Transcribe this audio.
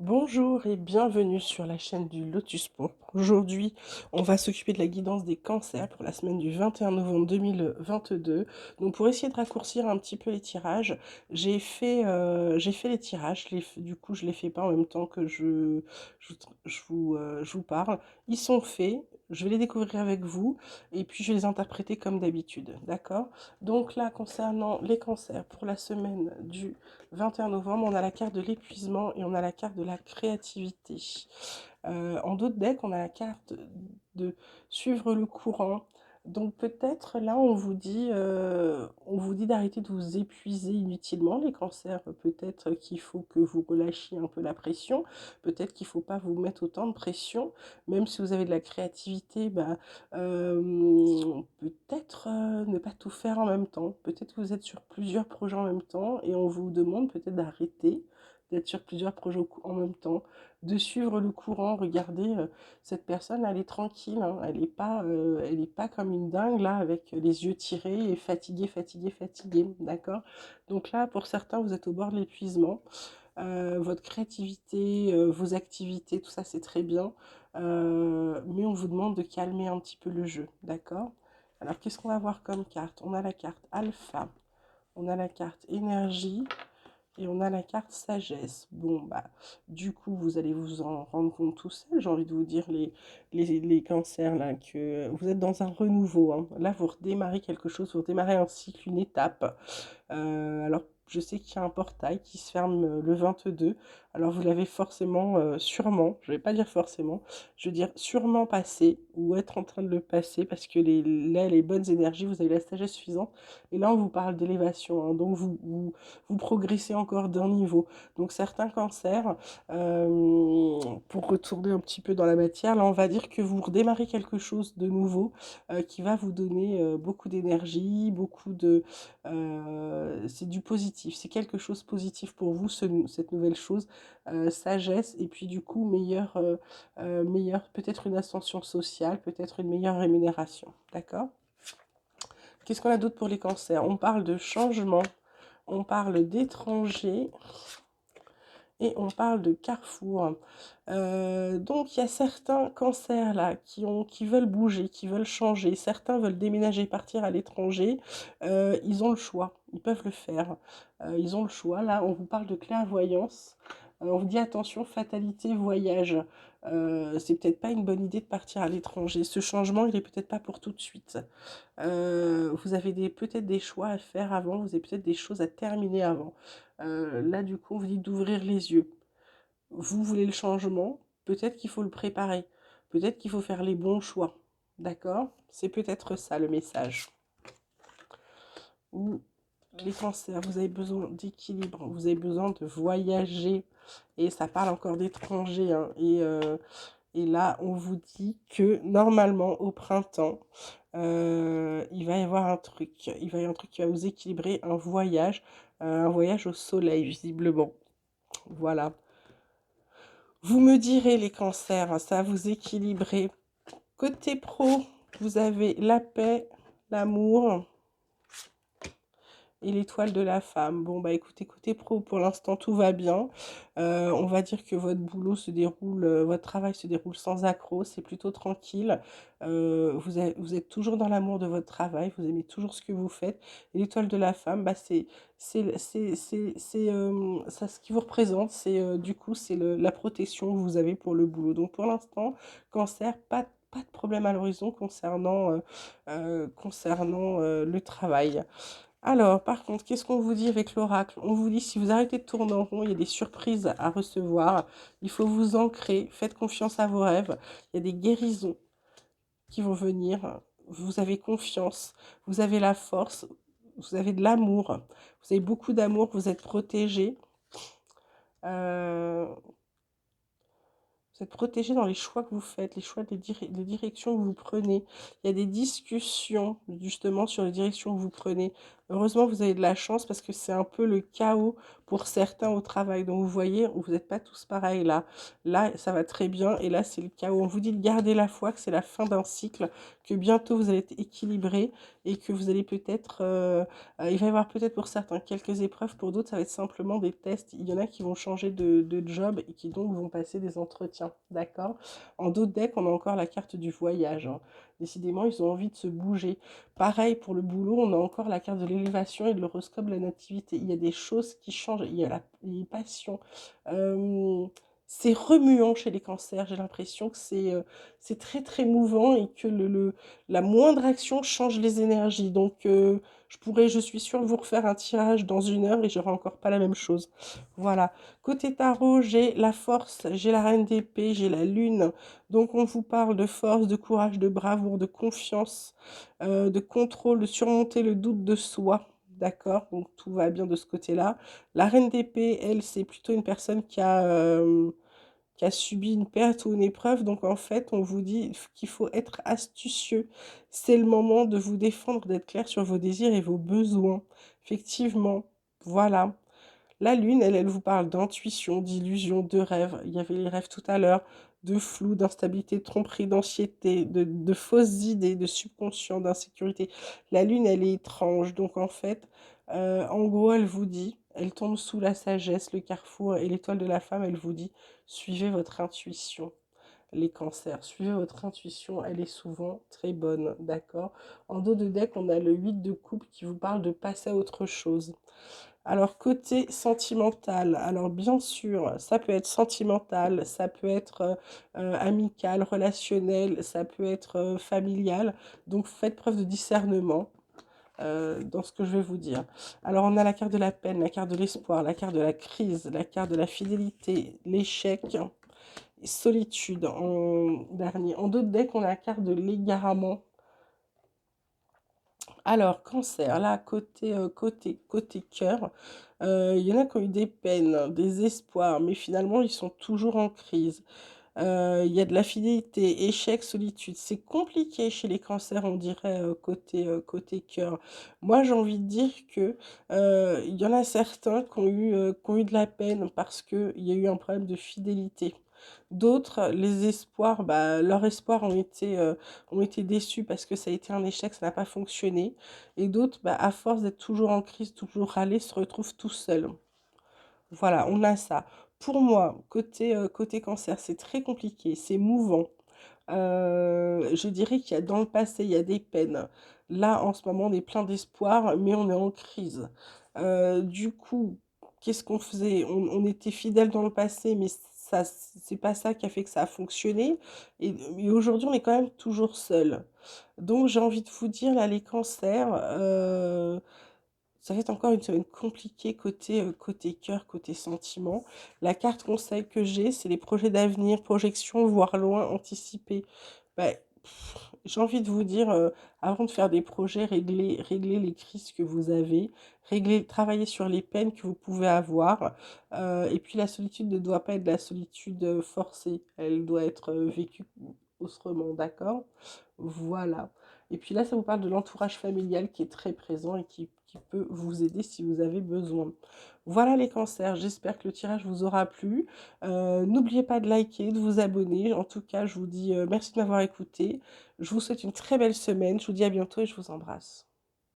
Bonjour et bienvenue sur la chaîne du Lotus Pourpre. Aujourd'hui, on va s'occuper de la guidance des cancers pour la semaine du 21 novembre 2022. Donc pour essayer de raccourcir un petit peu les tirages, j'ai fait les tirages, du coup je les fais pas en même temps que je vous parle. Ils sont faits, je vais les découvrir avec vous et puis je vais les interpréter comme d'habitude, d'accord? Donc là, concernant les cancers pour la semaine du 21 novembre, on a la carte de l'épuisement et on a la carte de la créativité. En d'autres decks, on a la carte de suivre le courant. Donc peut-être là, on vous dit d'arrêter de vous épuiser inutilement, les cancers. Peut-être qu'il faut que vous relâchiez un peu la pression. Peut-être qu'il ne faut pas vous mettre autant de pression. Même si vous avez de la créativité, peut-être ne pas tout faire en même temps. Peut-être que vous êtes sur plusieurs projets en même temps et on vous demande peut-être d'arrêter d'être sur plusieurs projets en même temps, de suivre le courant. Regardez, cette personne, elle est tranquille, hein, elle est pas comme une dingue là, avec les yeux tirés et fatiguée, fatiguée, fatiguée, d'accord? Donc là, pour certains, vous êtes au bord de l'épuisement. Votre créativité, vos activités, tout ça, c'est très bien, mais on vous demande de calmer un petit peu le jeu, d'accord? Alors, qu'est-ce qu'on va voir comme carte? On a la carte alpha, on a la carte énergie, et on a la carte sagesse. Bon, bah, du coup, vous allez vous en rendre compte tout seul. J'ai envie de vous dire, les cancers, là, que vous êtes dans un renouveau, hein. Là, vous redémarrez quelque chose, vous redémarrez un cycle, une étape. Alors, je sais qu'il y a un portail qui se ferme le 22. Alors, vous l'avez forcément, sûrement, je ne vais pas dire forcément, je veux dire sûrement passé ou être en train de le passer parce que là, les bonnes énergies, vous avez la sagesse suffisante. Et là, on vous parle d'élévation, hein. Donc, vous progressez encore d'un niveau. Donc, certains cancers, pour retourner un petit peu dans la matière, là, on va dire que vous redémarrez quelque chose de nouveau qui va vous donner beaucoup d'énergie, c'est du positif, c'est quelque chose de positif pour vous, cette nouvelle chose, sagesse, et puis du coup, meilleur, peut-être une ascension sociale, peut-être une meilleure rémunération, d'accord? Qu'est-ce qu'on a d'autre pour les cancers? On parle de changement, on parle d'étrangers, et on parle de carrefour. Donc il y a certains cancers là qui veulent bouger, qui veulent changer. Certains veulent déménager, partir à l'étranger. Ils ont le choix, ils peuvent le faire. Ils ont le choix. Là, on vous parle de clairvoyance. On vous dit attention, fatalité, voyage. C'est peut-être pas une bonne idée de partir à l'étranger. Ce changement, il est peut-être pas pour tout de suite. Vous avez peut-être des choix à faire avant, vous avez peut-être des choses à terminer avant. Là, du coup, on vous dit d'ouvrir les yeux. Vous voulez le changement, peut-être qu'il faut le préparer. Peut-être qu'il faut faire les bons choix. D'accord? C'est peut-être ça le message. Ou les cancers, vous avez besoin d'équilibre, vous avez besoin de voyager. Et ça parle encore d'étrangers, hein. Et là, on vous dit que normalement, au printemps, il va y avoir un truc. Il va y avoir un truc qui va vous équilibrer, un voyage au soleil, visiblement. Voilà. Vous me direz les cancers, ça va vous équilibrer. Côté pro, vous avez la paix, l'amour et l'étoile de la femme. Bon, bah écoutez, côté pro, pour l'instant, tout va bien. On va dire que votre boulot se déroule, votre travail se déroule sans accroc, c'est plutôt tranquille. Vous êtes toujours dans l'amour de votre travail, vous aimez toujours ce que vous faites. Et l'étoile de la femme, bah ça, ce qui vous représente, du coup, c'est la protection que vous avez pour le boulot. Donc pour l'instant, cancer, pas de problème à l'horizon concernant le travail. Alors, par contre, qu'est-ce qu'on vous dit avec l'oracle? On vous dit, si vous arrêtez de tourner en rond, il y a des surprises à recevoir. Il faut vous ancrer, faites confiance à vos rêves. Il y a des guérisons qui vont venir. Vous avez confiance, vous avez la force, vous avez de l'amour. Vous avez beaucoup d'amour, vous êtes protégé. Euh, Vous êtes protégé dans les choix que vous faites, les choix, les directions que vous prenez. Il y a des discussions justement sur les directions que vous prenez. Heureusement, vous avez de la chance parce que c'est un peu le chaos pour certains au travail. Donc, vous voyez, vous n'êtes pas tous pareils là. Là, ça va très bien et là, c'est le chaos. On vous dit de garder la foi, que c'est la fin d'un cycle, que bientôt vous allez être équilibré et que vous allez peut-être, il va y avoir peut-être pour certains quelques épreuves, pour d'autres, ça va être simplement des tests. Il y en a qui vont changer de job et qui donc vont passer des entretiens. D'accord? En d'autres decks, on a encore la carte du voyage, hein. Décidément, ils ont envie de se bouger. Pareil pour le boulot, on a encore la carte de l'élévation et de l'horoscope de la nativité. Il y a des choses qui changent, il y a les passions. Euh, c'est remuant chez les cancers, j'ai l'impression que c'est très très mouvant et que la moindre action change les énergies. Donc je suis sûre, vous refaire un tirage dans 1 heure et j'aurai encore pas la même chose. Voilà. Côté tarot, j'ai la force, j'ai la reine d'épée, j'ai la lune. Donc on vous parle de force, de courage, de bravoure, de confiance, de contrôle, de surmonter le doute de soi. D'accord? Donc tout va bien de ce côté-là. La reine d'épée, elle, c'est plutôt une personne qui a subi une perte ou une épreuve. Donc en fait, on vous dit qu'il faut être astucieux. C'est le moment de vous défendre, d'être clair sur vos désirs et vos besoins. Effectivement, voilà. La lune, elle vous parle d'intuition, d'illusion, de rêve. Il y avait les rêves tout à l'heure, de flou, d'instabilité, de tromperie, d'anxiété, de fausses idées, de subconscient, d'insécurité. La lune, elle est étrange. Donc en fait, en gros, elle vous dit, elle tombe sous la sagesse, le carrefour et l'étoile de la femme, elle vous dit, suivez votre intuition. Les cancers, suivez votre intuition, elle est souvent très bonne, d'accord? En dos de deck, on a le 8 de coupe qui vous parle de passer à autre chose. Alors, côté sentimental, alors bien sûr, ça peut être sentimental, ça peut être amical, relationnel, ça peut être familial. Donc, faites preuve de discernement dans ce que je vais vous dire. Alors, on a la carte de la peine, la carte de l'espoir, la carte de la crise, la carte de la fidélité, l'échec, solitude en dernier. En deux decks, on a la carte de l'égarement. Alors, cancer, là, côté cœur, il y en a qui ont eu des peines, des espoirs, mais finalement, ils sont toujours en crise. Il y a de la fidélité, échec, solitude. C'est compliqué chez les cancers, on dirait, côté cœur. Moi, j'ai envie de dire que il y en a certains qui ont eu de la peine parce qu'il y a eu un problème de fidélité. D'autres, les espoirs, bah, leurs espoirs ont été déçus parce que ça a été un échec, ça n'a pas fonctionné. Et d'autres, bah, à force d'être toujours en crise, toujours râler, se retrouvent tout seuls. Voilà, on a ça. Pour moi, côté cancer, c'est très compliqué, c'est mouvant. Je dirais qu'il y a dans le passé, il y a des peines. Là, en ce moment, on est plein d'espoir, mais on est en crise. Du coup, qu'est-ce qu'on faisait? On était fidèles dans le passé, mais ça, c'est pas ça qui a fait que ça a fonctionné. Et aujourd'hui, on est quand même toujours seul. Donc, j'ai envie de vous dire, là, les cancers, ça va être encore une semaine compliquée côté cœur, côté sentiment. La carte conseil que j'ai, c'est les projets d'avenir, projection, voir loin, anticiper. Bah, j'ai envie de vous dire, avant de faire des projets, régler les crises que vous avez, travailler sur les peines que vous pouvez avoir. Et puis la solitude ne doit pas être de la solitude forcée, elle doit être vécue autrement, d'accord? Voilà. Et puis là, ça vous parle de l'entourage familial qui est très présent et qui peut vous aider si vous avez besoin. Voilà les cancers, j'espère que le tirage vous aura plu. N'oubliez pas de liker, de vous abonner. En tout cas, je vous dis merci de m'avoir écouté. Je vous souhaite une très belle semaine. Je vous dis à bientôt et je vous embrasse.